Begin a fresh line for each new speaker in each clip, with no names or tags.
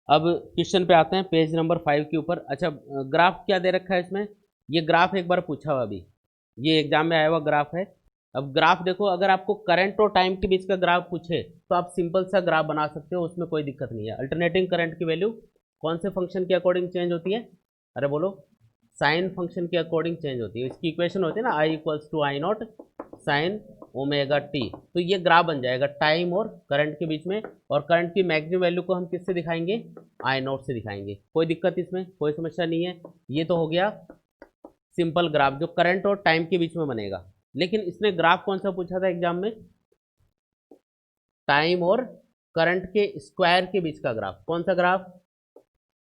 अब क्वेश्चन पे आते हैं पेज नंबर 5 के ऊपर। अच्छा, ग्राफ क्या दे रखा है इसमें? ये ग्राफ एक बार पूछा हुआ अभी, ये एग्जाम में आया हुआ ग्राफ है। अब ग्राफ देखो, अगर आपको करंट और टाइम के बीच का ग्राफ पूछे तो आप सिंपल सा ग्राफ बना सकते हो, उसमें कोई दिक्कत नहीं है। अल्टरनेटिंग करंट की वैल्यू कौन से फंक्शन के अकॉर्डिंग चेंज होती है? अरे बोलो, साइन फंक्शन के अकॉर्डिंग चेंज होती है। इसकी इक्वेशन होती है ना, I equals to I naught sine omega T. तो ये ग्राफ बन जाएगा टाइम और करंट के बीच में। और करंट की मैक्सिमम वैल्यू को हम किससे दिखाएंगे? आई नॉट से दिखाएंगे। कोई दिक्कत इसमें, कोई समस्या नहीं है। ये तो हो गया सिंपल ग्राफ जो करंट और टाइम के बीच में बनेगा। लेकिन इसने ग्राफ कौन सा पूछा था एग्जाम में? टाइम और करंट के स्क्वायर के बीच का ग्राफ। कौन सा ग्राफ?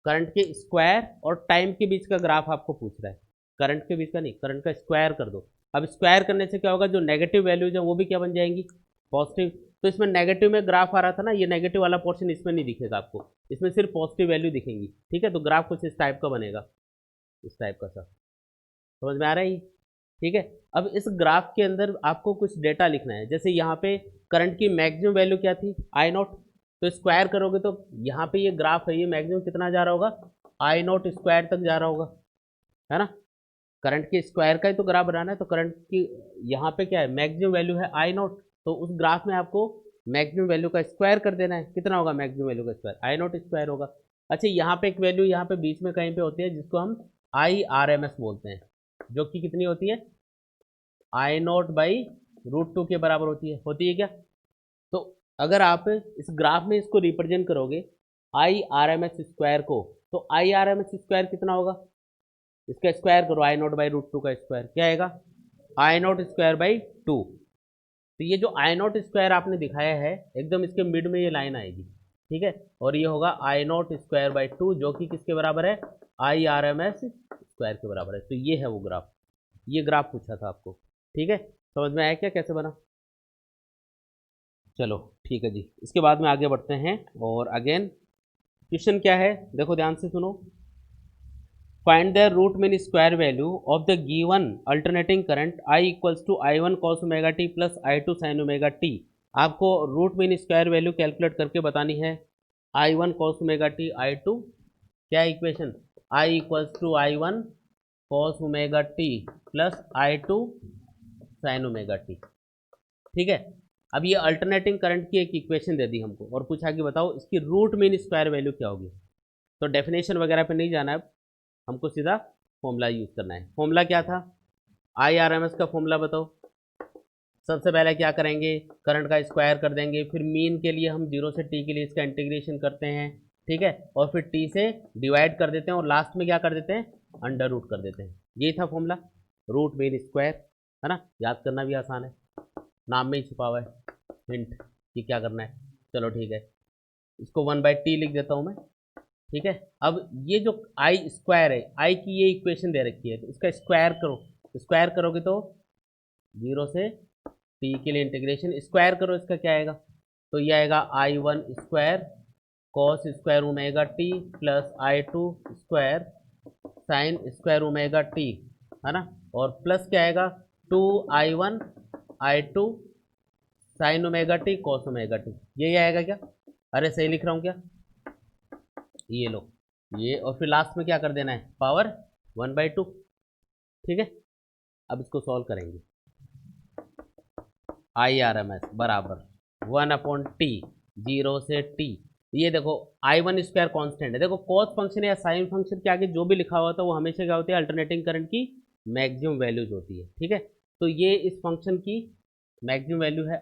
करंट के स्क्वायर और टाइम के बीच का ग्राफ आपको पूछ रहा है। करंट के बीच का नहीं, करंट का स्क्वायर कर दो। अब स्क्वायर करने से क्या होगा, जो नेगेटिव वैल्यूज है वो भी क्या बन जाएंगी? पॉजिटिव। तो इसमें नेगेटिव में ग्राफ आ रहा था ना, ये नेगेटिव वाला पोर्शन इसमें नहीं दिखेगा आपको, इसमें सिर्फ पॉजिटिव वैल्यू दिखेंगी। ठीक है, तो ग्राफ कुछ इस टाइप का बनेगा, इस टाइप का सा। समझ में आ रहा है ये? ठीक है। अब इस ग्राफ के अंदर आपको कुछ डेटा लिखना है। जैसे यहाँ पे करंट की मैक्सिमम वैल्यू क्या थी? आई नॉट। तो स्क्वायर करोगे तो यहाँ पे ये ग्राफ है, ये मैक्सिमम कितना जा रहा होगा? आई नॉट स्क्वायर तक जा रहा होगा, है ना। करंट के स्क्वायर का ही तो ग्राफ बनाना है। तो करंट की यहाँ पे क्या है? मैक्सिमम वैल्यू है आई नॉट। तो उस ग्राफ में आपको मैक्सिमम वैल्यू का स्क्वायर कर देना है। कितना होगा मैक्सिमम वैल्यू का स्क्वायर? आई नॉट स्क्वायर होगा। अच्छा, यहाँ पे एक वैल्यू यहाँ पे बीच में कहीं पे होती है जिसको हम आई आर एम एस बोलते हैं, जो कि कितनी होती है? आई नॉट बाई रूट टू के बराबर होती है क्या? तो अगर आप इस ग्राफ में इसको रिप्रेजेंट करोगे I R M S square को, तो I R M S square कितना होगा? इसका स्क्वायर करो, I nought by root two का स्क्वायर क्या आएगा? I nought square by two. तो ये जो आई नॉट स्क्वायर आपने दिखाया है, एकदम इसके मिड में ये लाइन आएगी। ठीक है, और ये होगा I nought square by two, जो कि किसके बराबर है? I R M S square के बराबर है। तो ये है वो ग्राफ, ये ग्राफ पूछा था आपको। ठीक है, समझ में आया क्या कैसे बना? चलो ठीक है जी, इसके बाद में आगे बढ़ते हैं। और अगेन क्वेश्चन क्या है, देखो ध्यान से सुनो। Find the root mean square value of the given alternating current I equals to I one cos omega T plus I two sine omega T. आपको root mean square value calculate करके बतानी है। I one cos omega T, I two, क्या equation? I equals to I one cos omega T plus I two sine omega T. ठीक है। अब ये alternating current की एक इक्वेशन दे दी हमको और पूछा कि बताओ इसकी रूट मीन स्क्वायर वैल्यू क्या होगी। तो डेफिनेशन वगैरह पे नहीं जाना है, हमको सीधा फॉर्मूला यूज करना है। फॉर्मूला क्या था? आई आर एम एस का फॉर्मूला बताओ। सबसे पहले क्या करेंगे? करंट का स्क्वायर कर देंगे, फिर मीन के लिए हम जीरो से टी के लिए इसका इंटीग्रेशन करते हैं। ठीक है, और फिर टी से डिवाइड कर देते हैं और लास्ट में क्या कर देते हैं? अंडर रूट कर देते हैं। यही था फॉर्मूला, रूट मीन स्क्वायर, है ना। याद करना भी आसान है, नाम में ही छुपा हुआ है हिंट कि क्या करना है। चलो ठीक है, इसको वन बाई टी लिख देता हूँ मैं। ठीक है, अब ये जो आई स्क्वायर है, आई की ये इक्वेशन दे रखी है, तो इसका स्क्वायर करो। स्क्वायर करोगे तो जीरो से टी के लिए इंटीग्रेशन, स्क्वायर करो, इसका क्या आएगा? तो ये आएगा I one square cos square omega T plus I two square sine square omega t, है ना। और प्लस क्या आएगा? Two I one I two sine omega t cos omega t, यही आएगा क्या? अरे सही लिख रहा हूँ क्या? ये लो, ये, और फिर लास्ट में क्या कर देना है? Power one by two. ठीक है, अब इसको सॉल्व करेंगे। आई आर एम एस बराबर वन अपॉन टी, जीरो से टी। ये देखो आई वन स्क्वायर कॉन्स्टेंट है। देखो कॉस फंक्शन या साइन फंक्शन के आगे जो भी लिखा हुआ था वो हमेशा क्या होती है? अल्टरनेटिंग करंट की मैक्सिमम वैल्यूज होती है। ठीक है, तो ये इस फंक्शन की मैक्सिमम वैल्यू है।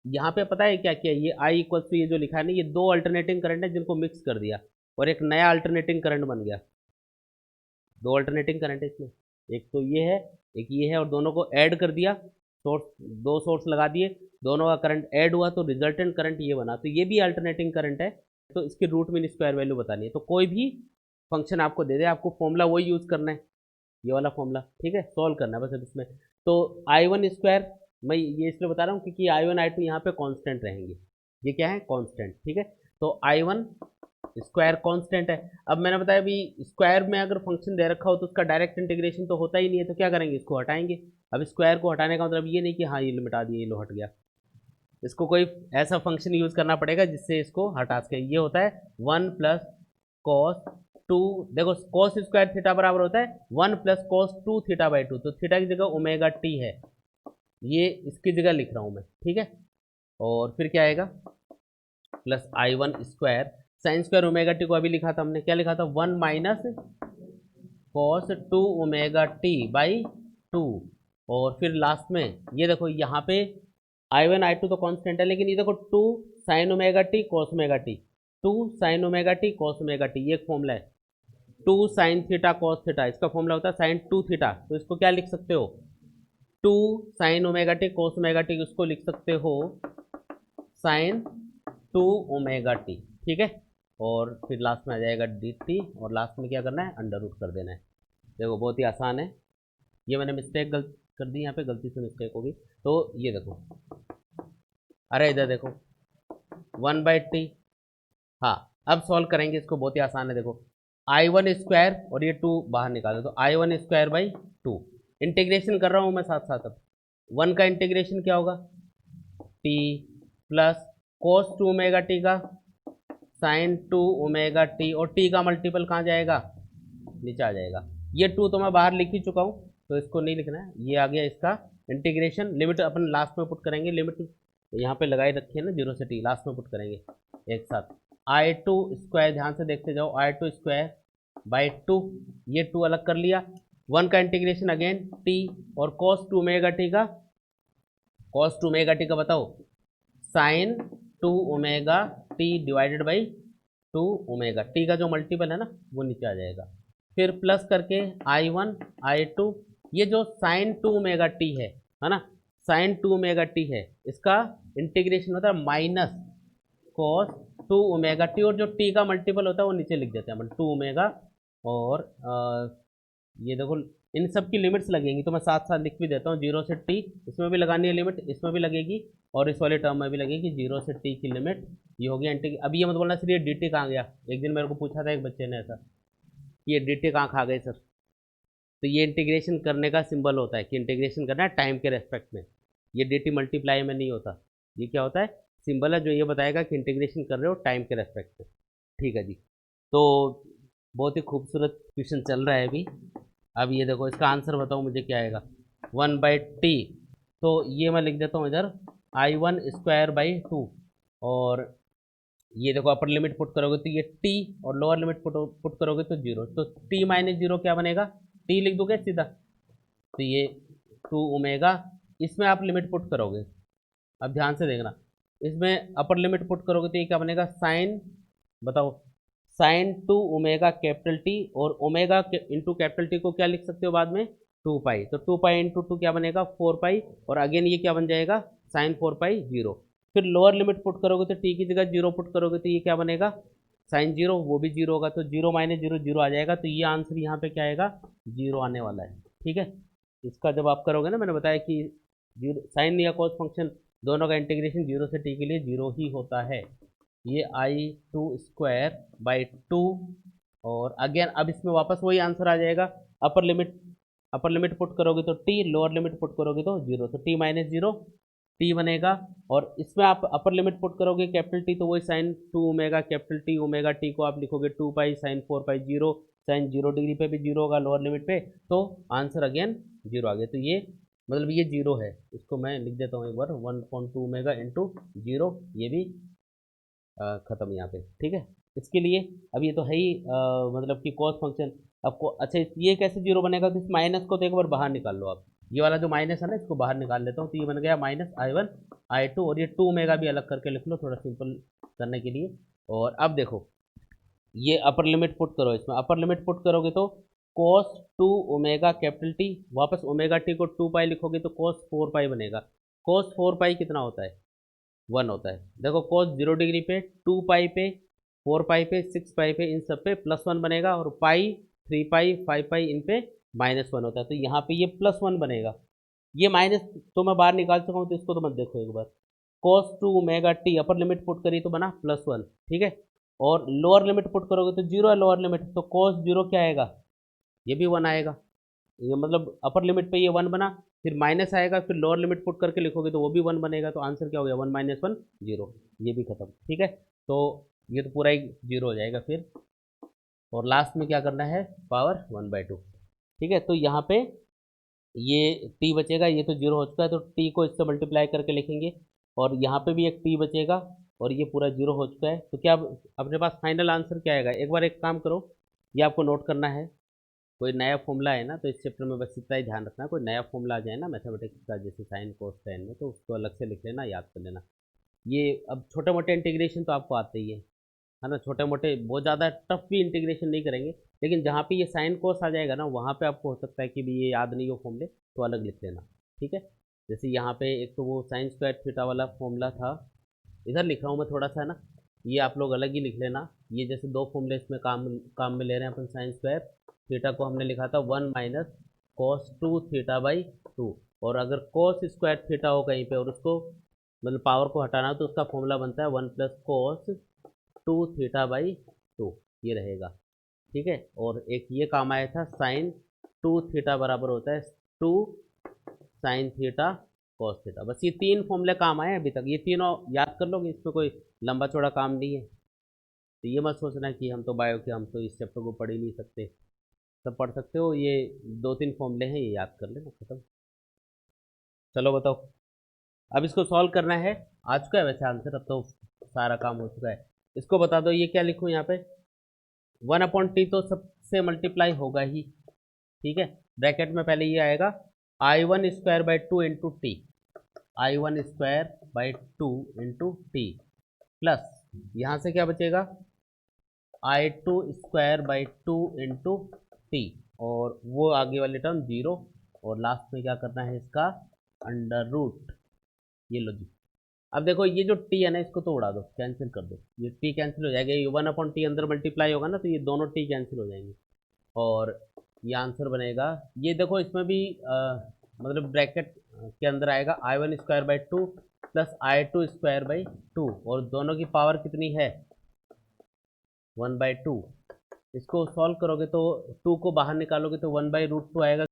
यहाँ पे पता है क्या किया? ये आई इक्वल टू ये जो लिखा है ना, ये दो अल्टरनेटिंग करंट है जिनको मिक्स कर दिया और एक नया अल्टरनेटिंग करंट बन गया। दो अल्टरनेटिंग करंट है इसमें, एक तो ये है, एक ये है, और दोनों को ऐड कर दिया। सोर्स, दो सोर्स लगा दिए, दोनों का करंट ऐड हुआ तो रिजल्टेंट करंट ये बना। तो ये भी अल्टरनेटिंग करंट है। तो इसकी रूट मीन स्क्वायर वैल्यू बतानी है। तो कोई भी फंक्शन आपको दे दे, आपको फॉर्मूला वही यूज करना है, ये वाला फॉर्मूला। ठीक है, सॉल्व करना है बस अब इसमें। तो आई वन स्क्वायर, मैं ये इसलिए बता रहा हूँ क्योंकि आई वन आई टू यहाँ पे कांस्टेंट रहेंगे। ये क्या है? कांस्टेंट। ठीक है, तो आई वन स्क्वायर कांस्टेंट है। अब मैंने बताया अभी, स्क्वायर में अगर फंक्शन दे रखा हो तो उसका डायरेक्ट इंटीग्रेशन तो होता ही नहीं है, तो क्या करेंगे? इसको हटाएंगे। अब स्क्वायर को हटाने का मतलब ये नहीं कि हाँ ये लो मिटा दिया, ये लो हट गया। इसको कोई ऐसा फंक्शन यूज करना पड़ेगा जिससे इसको हटा सके। ये होता है वन प्लस कॉस टू, देखो कॉस स्क्वायर थीटा बराबर होता है 1 प्लस कॉस 2 थीटा बाई 2, तो थीटा की जगह ओमेगा टी है, ये इसकी जगह लिख रहा हूँ मैं, ठीक है। और फिर क्या आएगा प्लस आई one square sine square omega t को अभी लिखा था हमने, क्या लिखा था 1 minus cos 2 omega T by 2। और फिर लास्ट में ये देखो यहाँ पे आई वन आई टू तो कॉन्स्टेंट है, लेकिन ये देखो 2 sign omega t cos omega T, 2 sign omega t cos omega T, ये एक फॉर्मूला है। 2 साइन थीटा कॉस थीटा, इसका फॉर्मूला होता है साइन 2 थीटा, तो इसको क्या लिख सकते हो 2 sign omega t cos omega T, उसको लिख सकते हो साइन 2 ओमेगा टी, ठीक है। और फिर लास्ट में आ जाएगा डी टी, और लास्ट में क्या करना है अंडर रूट कर देना है। देखो बहुत ही आसान है, ये मैंने मिस्टेक गलत कर दी, यहाँ पे गलती से मिस्टेक होगी, तो ये देखो, अरे इधर देखो 1 बाई टी, हाँ अब सॉल्व करेंगे इसको, बहुत ही आसान है। देखो आई वन स्क्वायर और ये 2 बाहर निकालो, तो आई वन स्क्वायर बाई 2, इंटीग्रेशन कर रहा हूँ मैं साथ साथ। अब 1 का इंटीग्रेशन क्या होगा T plus cos 2 omega t का साइन 2 ओमेगा टी, और टी का मल्टीपल कहाँ जाएगा नीचे आ जाएगा। ये 2 तो मैं बाहर लिख ही चुका हूँ, तो इसको नहीं लिखना है, ये आ गया इसका इंटीग्रेशन। लिमिट अपन लास्ट में पुट करेंगे, लिमिट यहाँ पे लगाई रखी है ना 0 से टी, लास्ट में पुट करेंगे एक साथ। आई टू स्क्वायर, ध्यान से देखते जाओ, आई टू स्क्वायर बाई 2, ये 2 अलग कर लिया। 1 का इंटीग्रेशन अगेन टी, और कॉस 2 ओमेगा टी का, कॉस 2 ओमेगा टी का बताओ sine 2 omega t divided by 2 omega, t का जो मल्टीपल है ना वो नीचे आ जाएगा। फिर प्लस करके आई वन आई टू, ये जो साइन 2 ओमेगा टी है ना, साइन 2 ओमेगा टी है, इसका इंटीग्रेशन होता है माइनस कॉस 2 ओमेगा टी, और जो टी का मल्टीपल होता है वो नीचे लिख देते हैं अपन 2 ओमेगा। और ये देखो इन सब की लिमिट्स लगेंगी, तो मैं साथ साथ लिख भी देता हूँ, 0 से टी इसमें भी लगानी है लिमिट, इसमें भी लगेगी, और इस वाले टर्म में भी लगेगी 0 से टी की लिमिट। ये हो गया इंटीग्रेशन। अब ये मत बोलना सर ये डी टी कहाँ गया, एक दिन मेरे को पूछा था एक बच्चे ने ऐसा, ये डी टी कहाँ खा गए सर। तो ये इंटीग्रेशन करने का सिंबल होता है कि इंटीग्रेशन करना है टाइम के रेस्पेक्ट में, ये डी टी मल्टीप्लाई में नहीं होता, ये क्या होता है सिंबल है जो ये बताएगा कि इंटीग्रेशन कर रहे हो टाइम के रेस्पेक्ट में, ठीक है जी। तो बहुत ही खूबसूरत क्वेश्चन चल रहा है अभी। अब ये देखो इसका आंसर बताओ मुझे क्या आएगा 1 बाई टी, तो ये मैं लिख देता हूँ इधर आई वन स्क्वायर बाई 2, और ये देखो अपर लिमिट पुट करोगे तो ये टी, और लोअर लिमिट पुट करोगे तो 0, तो टी माइनस 0 क्या बनेगा, टी लिख दोगे सीधा, तो ये 2 ओमेगा, इसमें आप लिमिट पुट करोगे, अब ध्यान से देखना, इसमें अपर लिमिट पुट करोगे तो ये क्या बनेगा साइन, बताओ साइन 2 ओमेगा कैपिटल टी, और ओमेगा इंटू कैपिटल टी को क्या लिख सकते हो बाद में 2 पाई, तो 2 पाई इंटू 2 क्या बनेगा 4 पाई, और अगेन ये क्या बन जाएगा साइन 4 पाई 0। फिर लोअर लिमिट पुट करोगे तो टी की जगह 0 पुट करोगे तो ये क्या बनेगा साइन 0, वो भी 0 होगा, तो 0 माइनस 0 0 आ जाएगा, तो ये आंसर यहाँ पे क्या आएगा 0 आने वाला है, ठीक है। इसका जब आप करोगे ना, मैंने बताया कि जीरो साइन या कॉस फंक्शन दोनों का इंटीग्रेशन 0 से टी के लिए 0 ही होता है। ये आई टू स्क्वायर बाई 2, और अगेन अब इसमें वापस वही आंसर आ जाएगा, अपर लिमिट पुट करोगे तो टी, लोअर लिमिट पुट करोगे तो 0, तो टी माइनस 0 टी बनेगा, और इसमें आप अपर लिमिट पुट करोगे कैपिटल टी, तो वही sine 2 omega capital t omega t को आप लिखोगे 2 pi sine 4 pi 0, sine 0 degree पे भी 0 होगा लोअर लिमिट पे, तो आंसर अगेन 0 आ गया। तो ये मतलब ये 0 है, इसको मैं लिख देता हूँ एक बार 1.2 ओमेगा इंटू 0, ये भी ख़त्म यहाँ पे, ठीक है। इसके लिए अब ये तो है ही मतलब कि कॉस फंक्शन आपको, अच्छा ये कैसे 0 बनेगा, तो इस माइनस को तो एक बार बाहर निकाल लो आप, ये वाला जो माइनस है ना इसको बाहर निकाल लेता हूँ, तो ये बन गया minus I one I two, और ये 2 ओमेगा भी अलग करके लिख लो थोड़ा सिंपल करने के लिए। और अब देखो ये अपर लिमिट पुट करो, इसमें अपर लिमिट पुट करोगे तो cos 2 ओमेगा कैपिटल टी, वापस ओमेगा टी को 2 पाई लिखोगे तो cos 4 पाई बनेगा। cos 4 पाई कितना होता है 1 होता है। देखो cos 0 डिग्री पे 2 पाई पे 4 पाई पे 6 पाई पे इन सब पे +1 बनेगा, और पाई 3 पाई 5 पाई इन पे -1 होता है, तो यहाँ पे ये +1 बनेगा। ये माइनस तो मैं बाहर निकाल चुका हूँ, तो इसको तो मत देखो एक बार। cos 2 ओमेगा टी अपर लिमिट पुट करी तो बना +1, ठीक है, और लोअर लिमिट पुट करोगे तो 0 है लोअर लिमिट, तो cos 0 क्या आएगा ये भी 1 आएगा, ये मतलब अपर लिमिट पे ये 1 बना, फिर माइनस आएगा, फिर लोअर लिमिट पुट करके लिखोगे तो वो भी 1 बनेगा, तो आंसर क्या हो गया 1 माइनस 1 0, ये भी खत्म, ठीक है। तो ये तो पूरा ही 0 हो जाएगा फिर। और लास्ट में क्या करना है, पावर 1/2। ठीक है, तो यहाँ पे ये t बचेगा, ये तो 0 हो चुका है, तो t को इससे मल्टीप्लाई करके लिखेंगे, और यहाँ पे भी एक t बचेगा, और ये पूरा 0 हो चुका है। तो क्या अब अपने पास फाइनल आंसर क्या आएगा, एक बार एक काम करो, ये आपको नोट करना है। कोई नया फॉर्मूला है ना, तो इस चैप्टर में बस इतना ही ध्यान रखना, कोई नया फॉर्मूला आ जाए ना मैथमेटिक्स का, जैसे साइन कोस टेन में, तो उसको अलग से लिख लेना, याद कर लेना। ये अब छोटे मोटे इंटीग्रेशन तो आपको आते ही है ना, छोटे मोटे बहुत ज़्यादा टफ भी इंटीग्रेशन नहीं करेंगे, लेकिन जहाँ पे ये साइन कोस आ जाएगा ना, वहाँ पे आपको हो सकता है कि भी ये याद नहीं हो फॉर्मूले, तो अलग लिख लेना। ठीक है, जैसे यहाँ पे एक तो वो साइन स्क्वायर थीटा वाला फॉर्मूला था, इधर लिख रहा हूँ मैं थोड़ा सा ना, ये आप लोग अलग ही लिख लेना। ये जैसे दो फॉर्मूले इसमें काम में ले रहे हैं अपन, साइन स्क्वायर थीटा को हमने लिखा था 1 - cos 2 थीटा/2, और अगर कॉस स्क्वायर थीटा हो कहीं पे और उसको मतलब पावर को हटाना हो, तो उसका फॉर्मूला बनता है 1 + cos 2 थीटा/2, ये रहेगा। ठीक है, और एक ये काम आया था, साइन 2 थीटा बराबर होता है 2 sin थीटा cos थीटा। बस ये 3 फॉर्मूले काम आए अभी तक, ये तीनों याद कर लोगे, इसमें कोई लंबा चौड़ा काम नहीं है। तो ये मत सोचना कि हम तो बायो के, हम तो इस चैप्टर को पढ़ ही नहीं सकते, सब पढ़ सकते हो। ये 2-3 फॉर्मूले हैं, ये याद कर लेना, खत्म। चलो बताओ, अब इसको सॉल्व करना है। आ चुका है वैसे आंसर, अब तो सारा काम हो चुका है। इसको बता दो, ये क्या लिखूं यहाँ पे, 1/t तो सबसे मल्टीप्लाई होगा ही। ठीक है, ब्रैकेट में पहले ये आएगा I1² / 2 × t, I1² / 2 × t, plus यहाँ से क्या बचेगा, I2² / 2 × t, और वो आगे वाले टर्म 0, और लास्ट में क्या करना है इसका अंडर रूट। ये लो जी। अब देखो ये जो t है ना, इसको तो उड़ा दो, कैंसिल कर दो, ये t कैंसिल हो जाएगा, ये 1/t अंदर मल्टीप्लाई होगा ना, तो ये दोनों t कैंसिल हो जाएंगे, और ये आंसर बनेगा। ये देखो इसमें भी मतलब ब्रैकेट के अंदर आएगा I1² / 2 प्लस I2² / 2, और दोनों की पावर कितनी है, 1/2। इसको सॉल्व करोगे तो 2 को बाहर निकालोगे तो 1/√2 आएगा।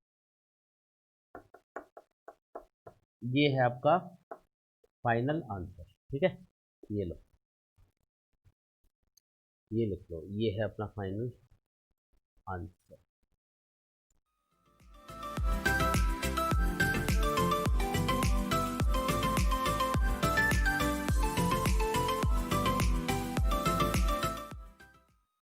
ये है आपका फाइनल आंसर। ठीक है, ये लो, ये लिख लो, ये है अपना फाइनल आंसर।